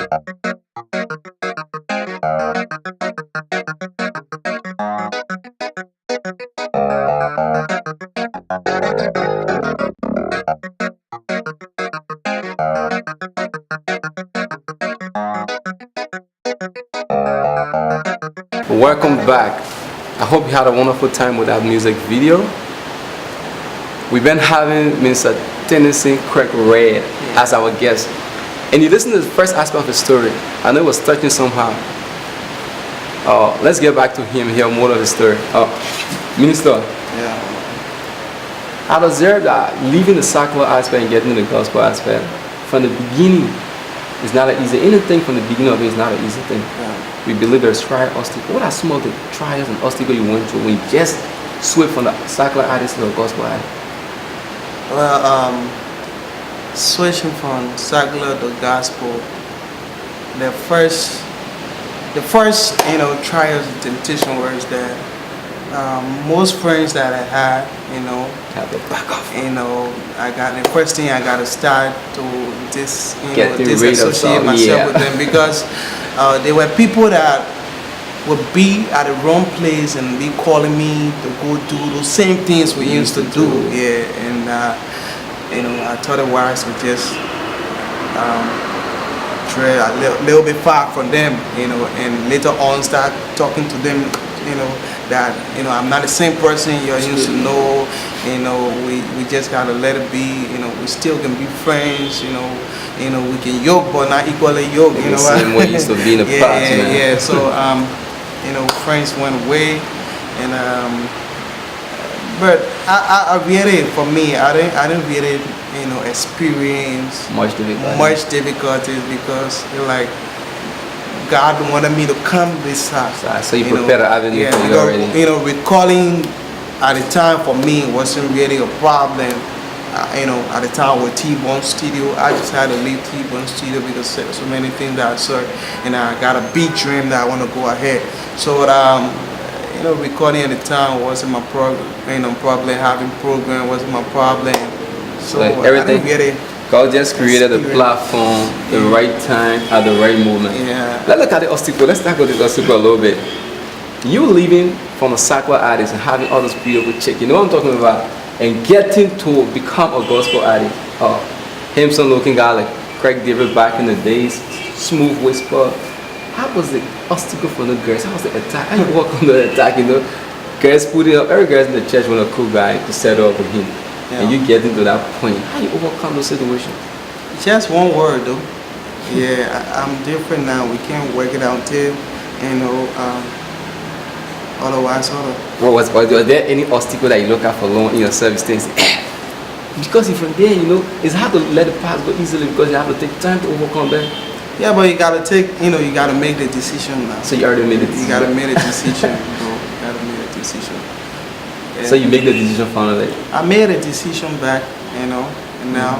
Welcome back. I hope you had a wonderful time with that music video. We've been having Mr. Tinisi Wreh as our guest. And you listen to the first aspect of the story. I know it was touching somehow. Let's get back to him, hear more of the story. Minister. Yeah. I observed that leaving the secular aspect and getting to the gospel aspect from the beginning is not an easy. Anything from the beginning of it is not an easy thing. Yeah. We believe there's trial, obstacles. What are some of the trials and obstacles you went through when you just switched from the secular artist to the gospel artist? Well, switching from secular to gospel, the first trials and temptation was that most friends that I had, I got the first thing I got to start to disassociate myself with them, because they were people that would be at the wrong place and be calling me to go do those same things we used to do. Yeah, and I thought it wise to just try a little bit far from them, and later on start talking to them, that I'm not the same person you used to know. We just gotta let it be. We still can be friends. We can yoke but not equally yoke. The same way used to be in the past. Yeah. So friends went away, and but I really, for me, I didn't really experience much difficulties, because like God wanted me to come this side. So you prepared an avenue for you already. Recalling at the time for me wasn't really a problem. At the time with T-Bone Studio, I just had to leave T-Bone Studio because there were so many things that I saw, and I got a big dream that I want to go ahead. So recording at the time wasn't my problem. Probably having program wasn't my problem. So like everything. God just created a platform, the right time, at the right moment. Yeah. Let's look at the obstacle. Let's talk about the obstacle a little bit. You leaving from a secular artist and having all those beautiful chicks, you know what I'm talking about? And getting to become a gospel artist. Himson looking guy like Craig David back in the days, smooth whisper. How was the obstacle for the girls? How was the attack? How you walk on the attack, Girls put it up, every girl in the church want a cool guy to settle up with him. Yeah. And you get into that point. How you overcome those situations? Just one word though. Yeah, I'm different now. We can't work it out until, otherwise. Was there any obstacle that you look at for long in your service things? Because from there, it's hard to let the past go easily, because you have to take time to overcome that. Yeah, but you gotta you gotta make the decision now. So you already made the decision. You gotta make the decision, bro. You gotta make the decision. Yeah. So you make the decision finally? I made a decision back, and now,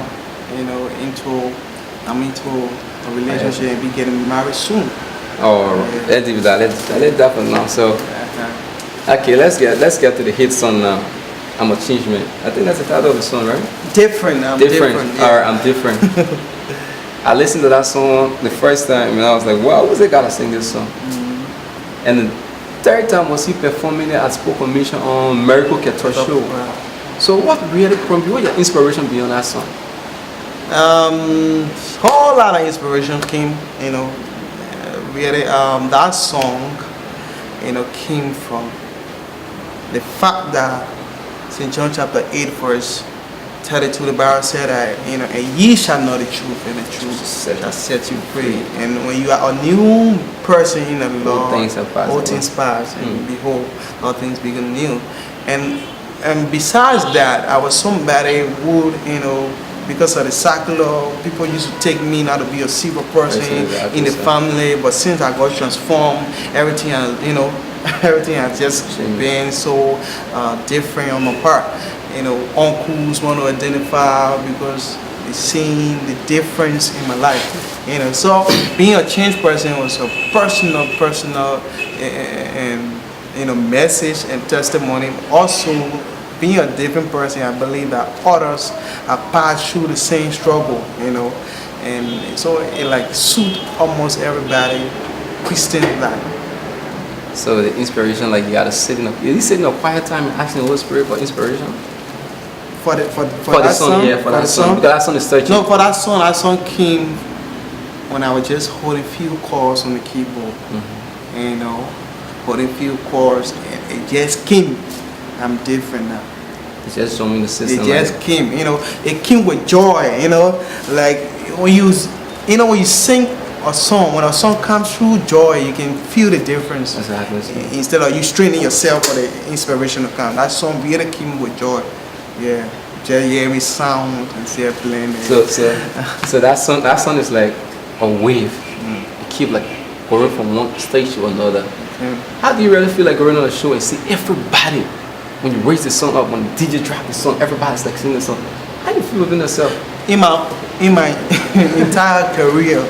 I'm into a relationship and be getting married soon. Oh, let's do that. Let's that for now. So, okay, let's get to the hit song now. I'm a change man. I think that's the title of the song, right? Different. I'm different. Yeah. All right, I'm different. I listened to that song the first time and I was like, wow, what's the guy to sing this song? Mm-hmm. And the third time was he performing it at Spoken Mission on Miracle Keto Show. Wow. So what really prompted, what your inspiration beyond that song? Whole lot of inspiration came, really, that song, came from the fact that St. John chapter 8 verse 32, the Bible said that, and ye shall know the truth, and the truth shall set you free. And when you are a new person in the Lord, all things pass, and behold, all things become new. And besides that, I was somebody who, because of the secular, people used to take me not to be a civil person in the family, but since I got transformed, everything has, everything has just been so different on my part. Uncles want to identify because they seen the difference in my life. So being a changed person was a personal and message and testimony. Also, being a different person, I believe that others have passed through the same struggle, and so it like suit almost everybody Christian life. So the inspiration, like you gotta sit in a quiet time and asking the Holy Spirit for inspiration. For that song, yeah, for that song. Because that song is touching. No, for that song came when I was just holding few chords on the keyboard, and, you know, holding few chords, and it just came. I'm different now. It's just showing the system. It just came, you know. It came with joy, you know. Like when you sing a song, when a song comes through joy, you can feel the difference. Exactly. Instead of you straining yourself for the inspiration to come, that song really came with joy. Yeah, just hear me sound and see it playing. So that song is like a wave. It keep like going from one stage to another. How do you really feel like going on a show and see everybody, when you raise the song up, when the DJ drop the song, everybody's like singing the song? How do you feel within yourself? In my entire career,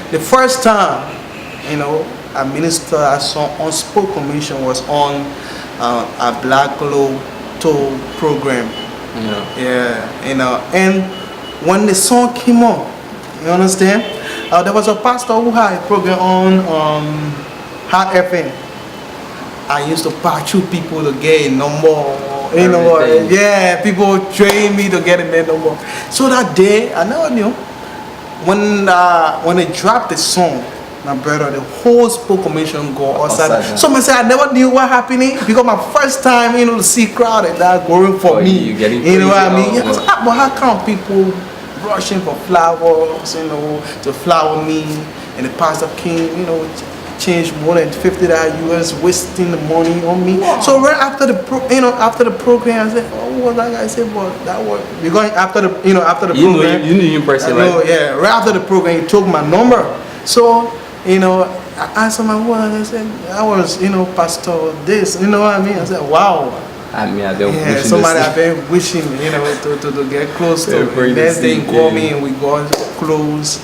the first time, you know, I ministered a song on Unspoken Mission was on a Black Lotto program. Yeah, you know, and when the song came on, you understand? There was a pastor who had a program on Hot FM. I used to pass through people to get a number. You know, yeah, people train me to get in their number. So that day, I never knew. When they dropped the song, my brother, the whole Spoken Mission go outside. Someone said I never knew what happening because my first time, you know, to see crowd and that going for me. You know what I mean? Yeah, but how come people rushing for flowers, you know, to flower me, and the pastor came, you know, changed more than $50 US, wasting the money on me. Wow. So right after the program, I said, "Oh, what was that guy?" I said, "Well, that was because after the program, you knew him personally, right? Yeah, right after the program, he took my number. So, you know, I asked him, "What?" I said, "I was, you know, pastor this." You know what I mean? I said, "Wow." I mean, I've been wishing somebody I've been wishing, you know, to get close to. Next day, he called me and we got close.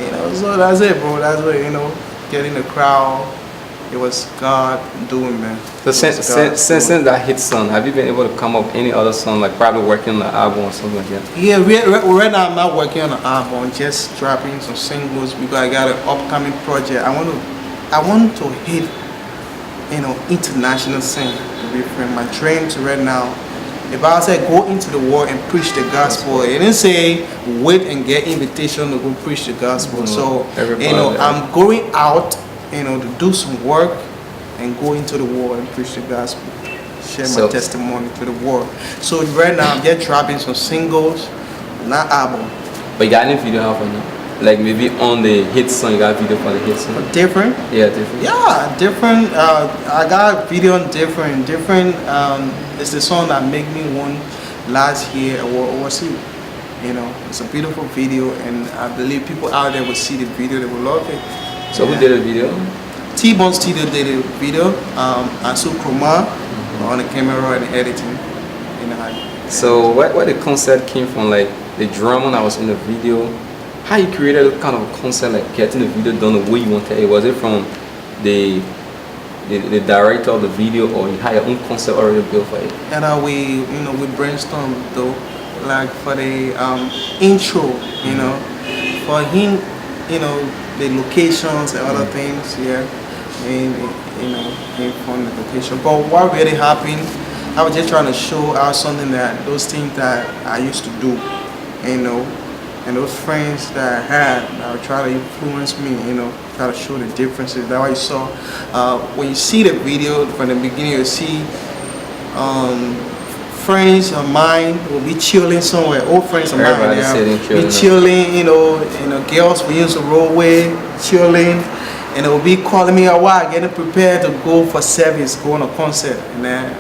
You know, so that's it, bro. That's what, you know, getting the crowd. It was God doing, man. So since that hit song, have you been able to come up with any other song, like probably working on the album or something like that? Yeah, right now I'm not working on an album, just dropping some singles because I got an upcoming project. I want to hit, you know, international scene. My dreams right now, if I said go into the world and preach the gospel, it didn't say wait and get invitation to go preach the gospel. So, you know, I'm going out, you know, to do some work and go into the world and preach the gospel, share my testimony to the world. So right now I'm just dropping some singles, not album. But you got any video out for now? Like maybe on the hit song, you got a video for the hit song? Different? Yeah, different. Yeah, different. I got a video on different. It's the song that made me won last year or see. You know, it's a beautiful video, and I believe people out there will see the video, they will love it. So who did the video? T-Bone Studio did the video. Asu Kroma on the camera and editing. You know. So where the concept came from, like the drama that was in the video. How you created a kind of a concept, like getting the video done the way you wanted it? Was it from the director of the video, or you had your own concept already built for it? And we brainstormed though, like for the intro, you know, for him, you know, the locations and other things, yeah, and you know, him from the location. But what really happened, I was just trying to show out something that those things that I used to do, you know. And those friends that I had that would try to influence me, you know, try to show the differences. That's why you saw, when you see the video from the beginning, you see friends of mine will be chilling somewhere. Old friends of mine, be chilling, you know, girls we used to roll with, chilling, and they will be calling me a while, getting prepared to go for service, go on a concert, and then,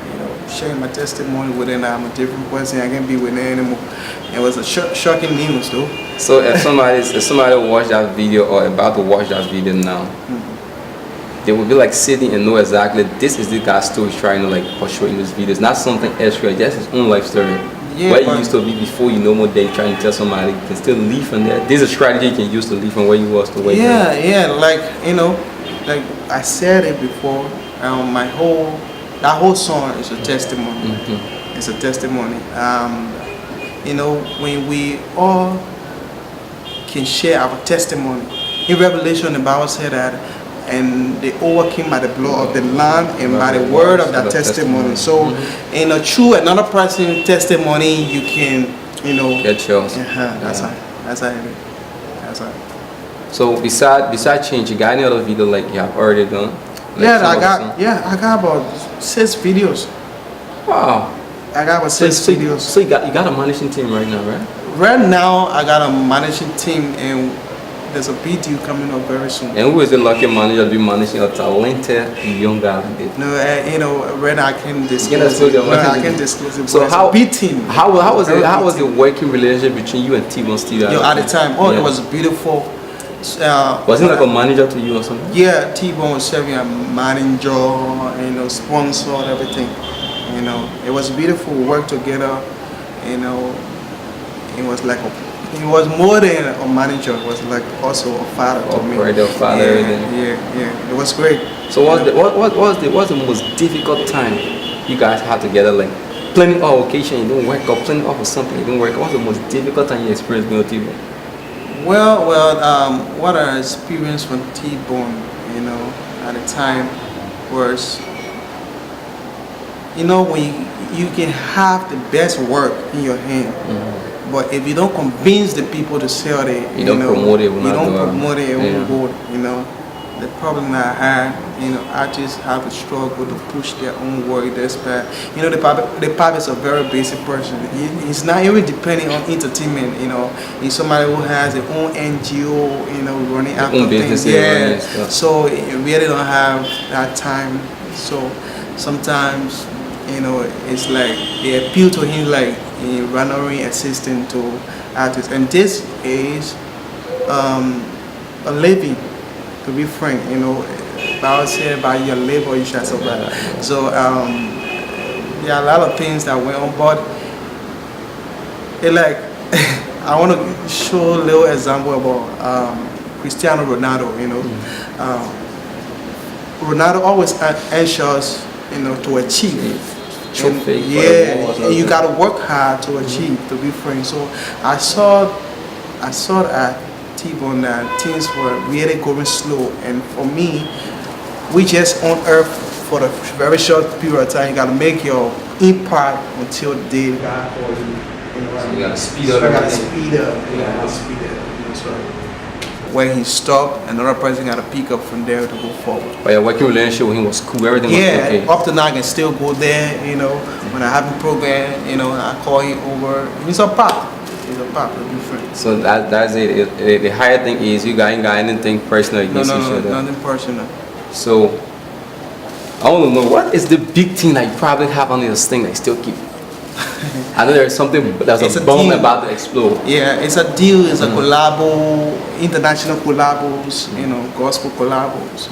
sharing my testimony with them. I'm a different person. I can't be with them anymore. It was a shocking news, though. So if somebody watched that video or about to watch that video now, they will be like sitting and know exactly this is the guy's story trying to like portray in this video. It's not something extra. Just his own life story. Yeah, where you used to be before you know more day trying to tell somebody, you can still leave from there. This is a strategy you can use to leave from where you was to where you are. Yeah, like, you know, like I said it before, that whole song is a testimony. It's a testimony. when we all can share our testimony. In Revelation, the Bible said that, and they overcame by the blood of the Lamb and by the word of their testimony. So, through another person's testimony, you can, get yours. That's how it is. That's how. So besides change, you got any other video like you have already done? Like I got about 6 videos. Wow. I got about 6 videos. So you got a managing team right now, right? Right now, I got a managing team, and there's a video coming up very soon. And who is the lucky manager to be managing a talented young guy like this? No, right now I can't disclose it. No, I can't disclose it. So how team? How was the working relationship between you and T-Bone Steve? At the time, it was beautiful. Was he like a manager to you or something? Yeah, T-Bone was serving a manager, sponsor, everything. It was beautiful. We worked together. It was like it was more than a manager. It was like also a father to me. Right, a father. Yeah. It was great. So what was the most difficult time you guys had together? Like planning our occasion, you don't work, or planning off or something, you don't work. What was the most difficult time you experienced being with T-Bone? Well, what I experienced from T-Bone, at the time was, when you can have the best work in your hand, but if you don't convince the people to sell it, you don't promote it, it won't go. The problem that I had, artists have to struggle to push their own work. Despite, the pop is a very basic person. He's not even depending on entertainment. He's somebody who has their own NGO, running after things. Yeah. So you really don't have that time. So sometimes, it's like they appeal to him like a running assistant to artists, and this is a living. To be frank, Bible said by your labor you shall survive. So there are a lot of things that went on, but I want to show a little example about Cristiano Ronaldo. Ronaldo always anxious, to achieve. You gotta work hard to achieve. To be frank, so I saw that T-Bone that things were really going slow, and for me, we just on earth for a very short period of time. You gotta make your impact until the day God calls you. So you gotta speed up. That's right. When he stopped, another person got to pick up from there to go forward. But your working relationship with him was cool. Everything was okay. Up to now I can still go there. When I have a program, I call him over. He's a pop. Different. So that's it. The higher thing is you got anything personal against each other. Nothing personal. So I want to know, what is the big thing that you probably have on this thing that you still keep? I know there's something that's a bomb about to explode. Yeah, it's a deal. It's a collabo, international collabos. Gospel collabos.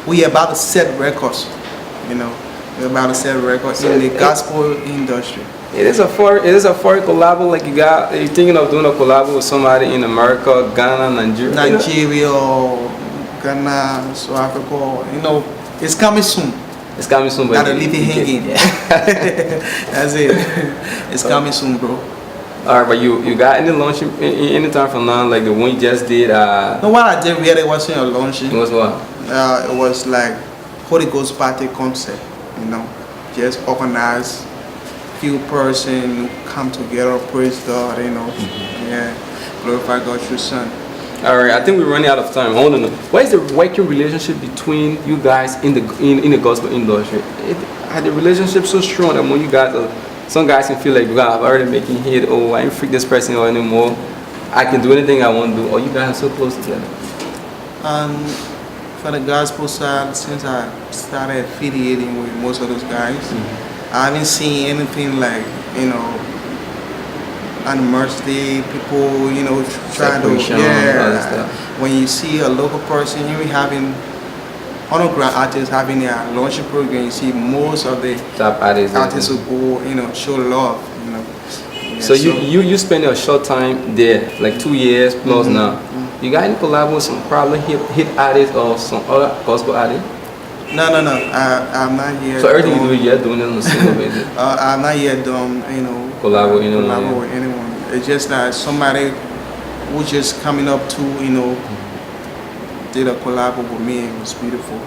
We about to set records. We're about to set records in the gospel industry. It is a foreign collabo. Like you're thinking of doing a collabo with somebody in America, Ghana, Nigeria, Ghana, South Africa. It's coming soon. It's coming soon, but gotta leave it hanging. That's it. It's coming soon, bro. Alright, but you got any launching any time from now, like the one you just did? No, what I did really wasn't a launching. It was what? It was like Holy Ghost party concept. Just organize. Few person come together, praise God, glorify God through Son. Alright, I think we're running out of time. I want to know, what is the working relationship between you guys in the gospel industry? Are the relationship so strong that when you guys some guys can feel like, God, I'm already making hit, I ain't freak this person out anymore, I can do anything I want to do, or you guys are so close together? For the gospel side, since I started affiliating with most of those guys, I haven't seen anything like, animosity, people, trying to, when you see a local person, even having underground artists having their launching program, you see most of the top artists who go, show love, So you spend a short time there, like 2 years plus now. You got any collab with some probably hit artists or some other gospel artists? No, no, no. I'm not here. So everything you do, you're doing it on a single basis. I'm not yet done, Collab with anyone. collab with anyone. It's just that somebody who just coming up to, did a collab with me. It was beautiful.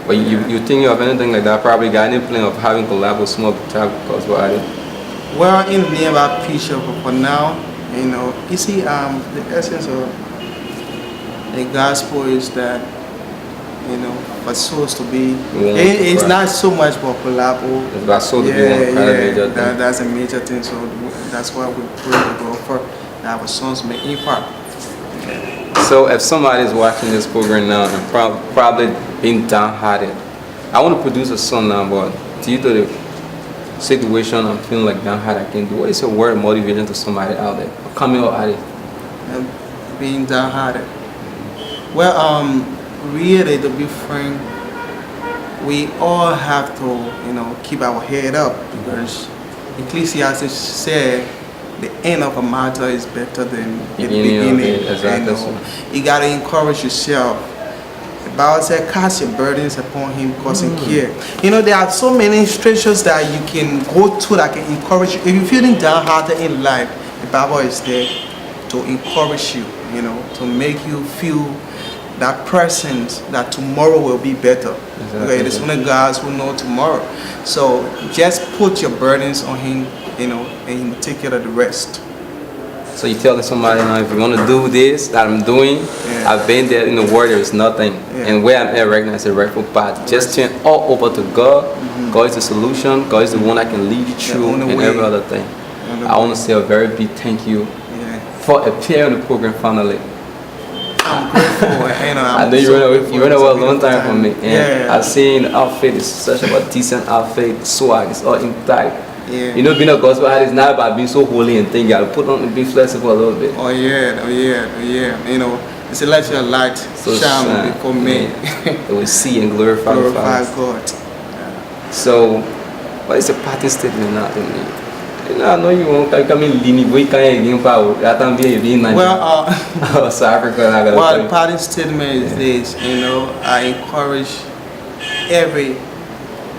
But you think of anything like that? Probably got any plan of having collab with small type gospel artists? Well, in the nearby picture, but for now, you see, the essence of the gospel is that, for souls to be, it's not so much for collab. It's about soul to be one kind of major thing. That's a major thing. So that's why we pray to God for that our sons may impact. So if somebody is watching this program now and probably being downhearted, I want to produce a song now, but due to the situation I'm feeling like downhearted, I can do. What is your word of motivation to somebody out there, a coming up artist? Being downhearted. Well, really, to be frank, we all have to, keep our head up, because Ecclesiastes said the end of a matter is better than the beginning. Exactly. You gotta encourage yourself. The Bible said, cast your burdens upon him, because he cares. There are so many scriptures that you can go to that can encourage you. If you're feeling downhearted in life, the Bible is there to encourage you, to make you feel that presence that tomorrow will be better. Exactly. Okay, it is only God who knows tomorrow. So just put your burdens on him, and he will take care of the rest. So you telling somebody now, if you want to do this that I'm doing, I've been there in the world, there is nothing. And where I'm at right now is a rightful path. Just turn all over to God. God is the solution. God is the one that can lead you through and every other thing. I want to say a very big thank you for appearing on the program finally. I'm grateful. I know you ran away a long time from me. And I've seen the outfit is such a decent outfit, swag, it's all intact. Being a gospel artist is not about being so holy and thing. You gotta put on and be flexible a little bit. Oh yeah. It's a let your light shine before me. It will see and glorify God. So, what is the parting statement now to me? I know you won't come in Lini, we can't even power. That time be in South Africa. Well, the parting statement is this, I encourage every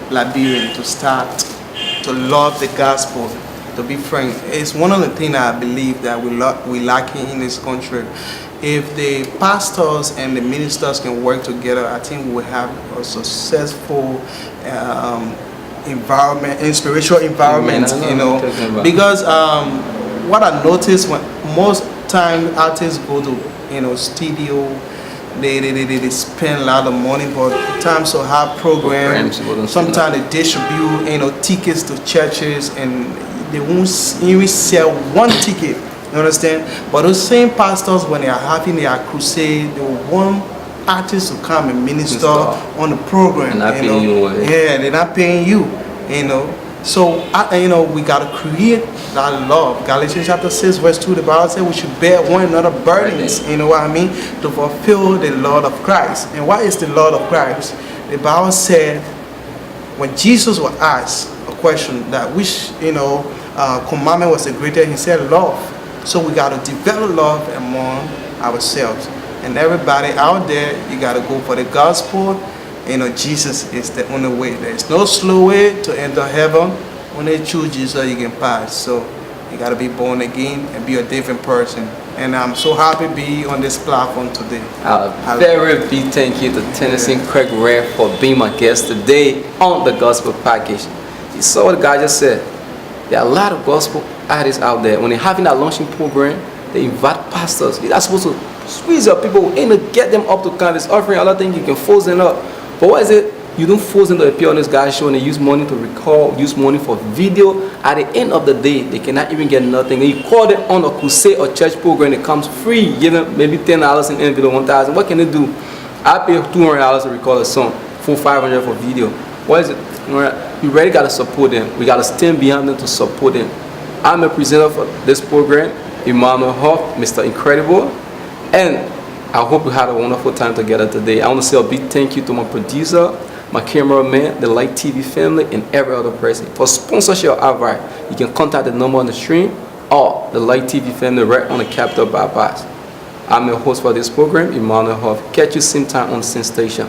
Liberian to start to love the gospel, to be frank. It's one of the things I believe that we lacking in this country. If the pastors and the ministers can work together, I think we will have a successful environment, spiritual environment, because what I noticed when most time artists go to studio, they spend a lot of money, but times to have programs, sometimes they distribute tickets to churches, and they won't even sell one ticket. You understand? But those same pastors, when they are having their crusade, they want artists to come and minister on the program. They're not paying you. They're not paying you. So we gotta create that love. Galatians chapter 6 verse 2, the Bible says we should bear one another burdens. You know what I mean? To fulfill the Lord of Christ. And what is the Lord of Christ? The Bible said when Jesus was asked a question that which commandment was the greatest, he said love. So we gotta develop love among ourselves. And everybody out there, you gotta go for the gospel. Jesus is the only way. There's no slow way to enter heaven. When they choose Jesus, you can pass. So you gotta be born again and be a different person. And I'm so happy to be on this platform today. A very big thank you to Tinisi Wreh for being my guest today on the Gospel Package. You saw what the guy just said. There are a lot of gospel artists out there. When they're having that launching program, they invite pastors. You're not supposed to squeeze up people and to get them up to canvas, offering a lot of things. You can force them up. But what is it? You don't force them to appear on this guy's show and they use money to record, use money for video. At the end of the day, they cannot even get nothing. And you call them on a crusade or church program, it comes free. Give them maybe $10 in end video, $1,000. What can they do? I pay $200 to record a song, $400-$500 for video. What is it? You really got to support them. We got to stand behind them to support them. I'm a presenter for this program, Emmanuel Huff, Mr. Incredible. And I hope we had a wonderful time together today. I want to say a big thank you to my producer, my cameraman, the Light TV family, and every other person. For sponsorship or advice, you can contact the number on the screen or the Light TV family right on the Capital Bypass. I'm your host for this program, Emmanuel Huff. Catch you same time on the same station.